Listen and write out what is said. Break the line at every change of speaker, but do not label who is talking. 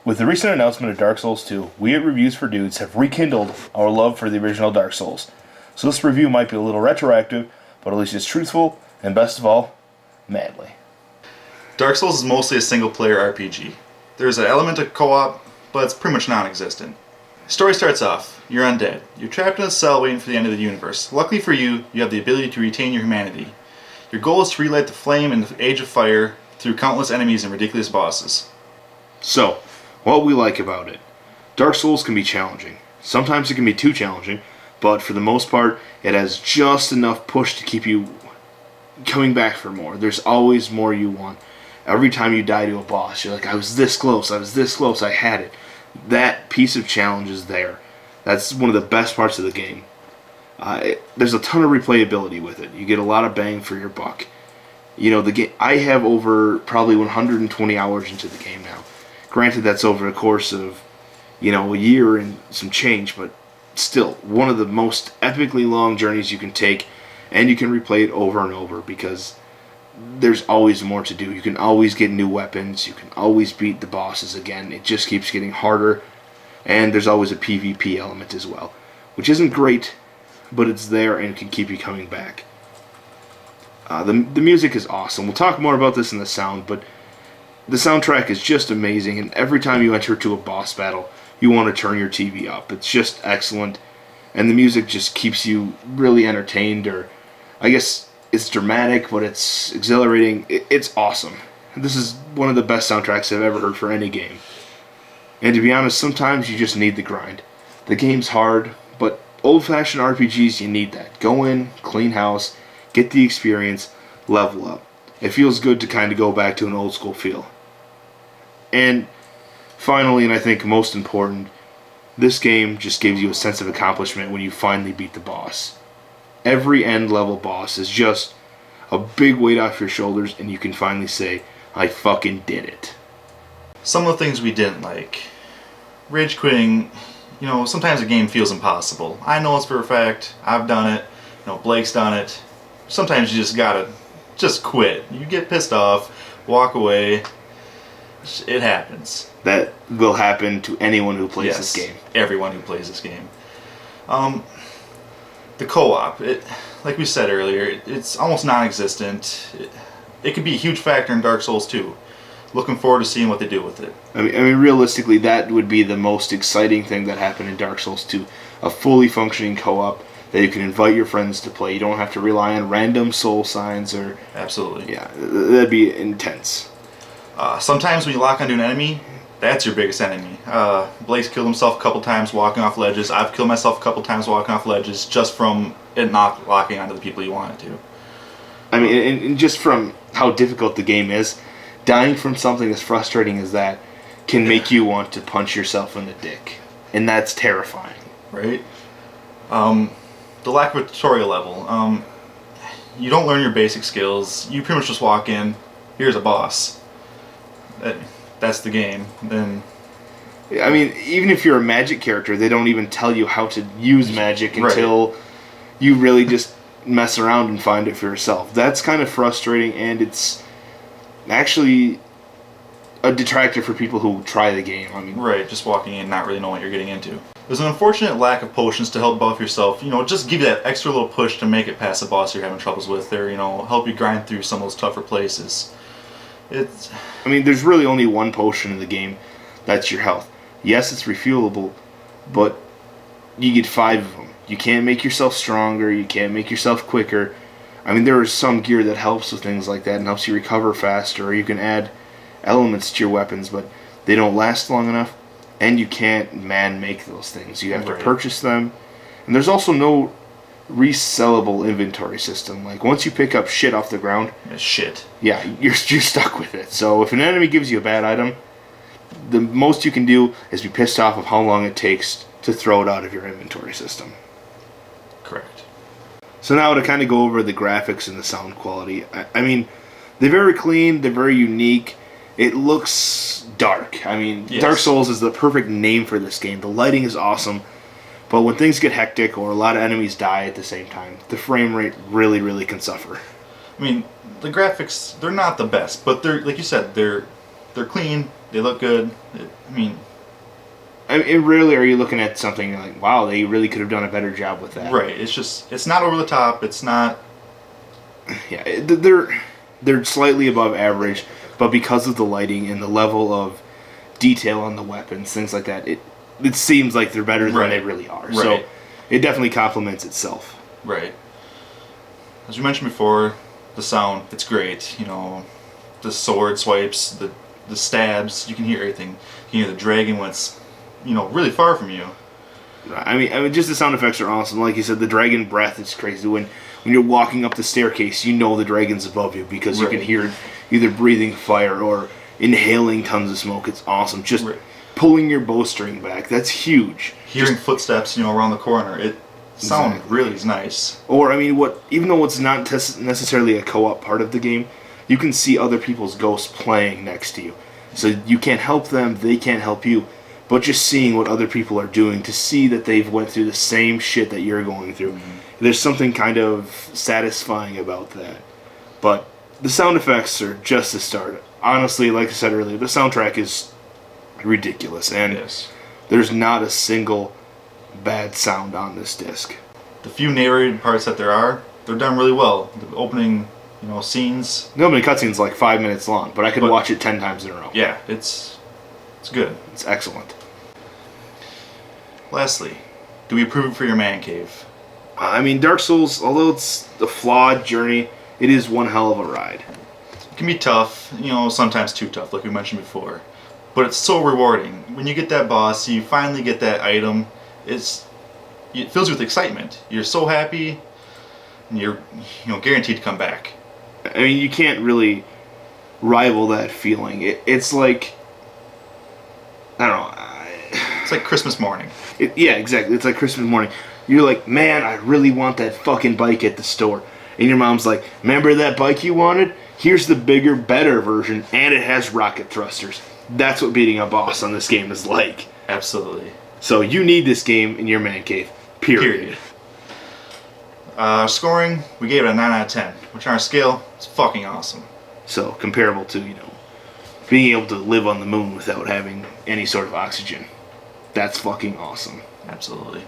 With the recent announcement of Dark Souls 2, we at Reviews for Dudes have rekindled our love for the original Dark Souls. So this review might be a little retroactive, but at least it's truthful, and best of all, manly.
Dark Souls is mostly a single-player RPG. There's an element of co-op, but it's pretty much non-existent. The story starts off, you're undead. You're trapped in a cell waiting for the end of the universe. Luckily for you, you have the ability to retain your humanity. Your goal is to relight the flame in the Age of Fire through countless enemies and ridiculous bosses.
So, what we like about it. Dark Souls can be challenging. Sometimes it can be too challenging, but for the most part, it has just enough push to keep you coming back for more. There's always more you want. Every time you die to a boss, you're like, I was this close, I had it. That piece of challenge is there. That's one of the best parts of the game. There's a ton of replayability with it. You get a lot of bang for your buck. You know, the game. I have over probably 120 hours into the game now. Granted, that's over the course of, a year and some change, but still, one of the most epically long journeys you can take, and you can replay it over and over because there's always more to do. You can always get new weapons. You can always beat the bosses again. It just keeps getting harder. And there's always a PvP element as well, which isn't great, but it's there and can keep you coming back. The music is awesome. We'll talk more about this in the sound, but the soundtrack is just amazing. And every time you enter to a boss battle, you want to turn your TV up. It's just excellent. And the music just keeps you really entertained, or I guess it's dramatic, but it's exhilarating. It's awesome. This is one of the best soundtracks I've ever heard for any game. And to be honest, sometimes you just need the grind. The game's hard, but old-fashioned RPGs, you need that. Go in, clean house, get the experience, level up. It feels good to kind of go back to an old-school feel. And finally, and I think most important, this game just gives you a sense of accomplishment when you finally beat the boss. Every end-level boss is just a big weight off your shoulders, and you can finally say, I fucking did it.
Some of the things we didn't like. Rage quitting, sometimes a game feels impossible. I know it's for a fact. I've done it. Blake's done it. Sometimes you just gotta quit. You get pissed off, walk away. It happens.
That will happen to anyone who plays
Yes,
this game.
Everyone who plays this game. The co-op, like we said earlier, it's almost non-existent. It could be a huge factor in Dark Souls 2. Looking forward to seeing what they do with it.
I mean, realistically, that would be the most exciting thing that happened in Dark Souls 2. A fully functioning co-op that you can invite your friends to play. You don't have to rely on random soul signs or...
Absolutely.
Yeah, that'd be intense.
Sometimes when you lock onto an enemy, that's your biggest enemy. Blake's killed himself a couple times walking off ledges. I've killed myself a couple times walking off ledges just from it not locking onto the people you want it to.
I mean, and just from how difficult the game is, dying from something as frustrating as that can make you want to punch yourself in the dick. And that's terrifying.
Right? The lack of a tutorial level. You don't learn your basic skills. You pretty much just walk in, here's a boss. That's the game. Then,
I mean, even if you're a magic character, they don't even tell you how to use magic until you really just mess around and find it for yourself. That's kind of frustrating, and it's actually a detractor for people who try the game. I mean,
right, just walking in, not really knowing what you're getting into. There's an unfortunate lack of potions to help buff yourself. Just give you that extra little push to make it past the boss you're having troubles with, or help you grind through some of those tougher places.
I mean, there's really only one potion in the game. That's your health. Yes, it's refuelable, but you get 5 of them. You can't make yourself stronger. You can't make yourself quicker. I mean, there is some gear that helps with things like that and helps you recover faster, or you can add elements to your weapons, but they don't last long enough, and you can't make those things. You have to purchase them. And there's also no resellable inventory system. Like, once you pick up shit off the ground, yeah, you're stuck with it. So if an enemy gives you a bad item, the most you can do is be pissed off of how long it takes to throw it out of your inventory system.
Correct.
So now to kind of go over the graphics and the sound quality. I mean, they're very clean, they're very unique. It looks dark. I mean, yes. Dark Souls is the perfect name for this game. The lighting is awesome. But when things get hectic or a lot of enemies die at the same time, the frame rate really, really can suffer.
I mean, the graphics, they're not the best, but they're, like you said, they're clean, They look good.
I mean, rarely are you looking at something like, wow, they really could have done a better job with that.
Right. It's not over the top. It's not.
Yeah, they're slightly above average, but because of the lighting and the level of detail on the weapons, things like that, it seems like they're better than they really are.
Right.
So it definitely complements itself.
Right. As we mentioned before, the sound, it's great. The sword swipes, the stabs, you can hear everything. You can hear the dragon when it's, really far from you.
I mean, just the sound effects are awesome. Like you said, the dragon breath is crazy. When you're walking up the staircase, you know the dragon's above you because you can hear it either breathing fire or inhaling tons of smoke. It's awesome. Just pulling your bowstring back, that's huge.
Hearing footsteps, around the corner, it sounds really nice.
Or, I mean, even though it's not necessarily a co-op part of the game, you can see other people's ghosts playing next to you. So you can't help them, they can't help you. But just seeing what other people are doing, to see that they've went through the same shit that you're going through, there's something kind of satisfying about that. But the sound effects are just the start. Honestly, like I said earlier, the soundtrack is ridiculous, and there's not a single bad sound on this disc.
The few narrated parts that they're done really well. The opening, scenes.
The opening cutscene's like 5 minutes long, but I could watch it 10 times in a row.
Yeah, it's good.
It's excellent.
Lastly, do we approve it for your man cave?
I mean, Dark Souls, although it's a flawed journey, it is one hell of a ride.
It can be tough, sometimes too tough, like we mentioned before. But it's so rewarding. When you get that boss, you finally get that item, it fills you with excitement. You're so happy, and you're guaranteed to come back.
I mean, you can't really rival that feeling. It's like, I don't know.
It's like Christmas morning.
Yeah, exactly. It's like Christmas morning. You're like, man, I really want that fucking bike at the store. And your mom's like, remember that bike you wanted? Here's the bigger, better version, and it has rocket thrusters. That's what beating a boss on this game is like.
Absolutely.
So you need this game in your man cave. Period.
Scoring, we gave it a 9 out of 10, which on our scale is fucking awesome.
So comparable to, being able to live on the moon without having any sort of oxygen. That's fucking awesome.
Absolutely.